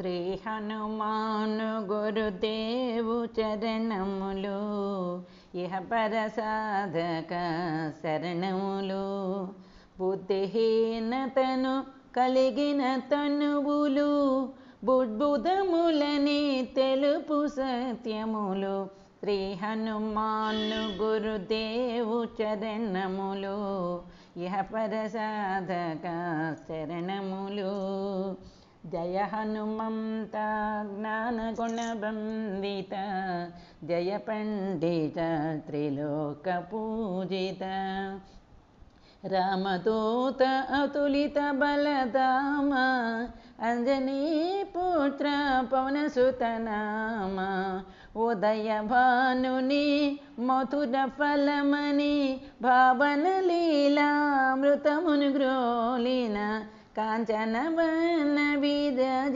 శ్రీ హనుమాను గురుదేవు చరణములు ఇహపర సాధక శరణములు. బుద్ధిహీనతను కలిగిన తనువులు బుద్బుదములని తెలుపు సత్యములు. శ్రీ హనుమాను గురుదేవు చరణములు ఇహపర సాధక శరణములు. జయ హనుమంత జ్ఞాన గుణవందిత జయ పండిత త్రిలోక పూజిత. రామదూత అతులిత బలధామ అంజనీ పుత్ర పవనసుత నామ. ఉదయ భానుని మధుర ఫలమని భావన లీలామృతమును గ్రోలిన కాంచనవన విరజిత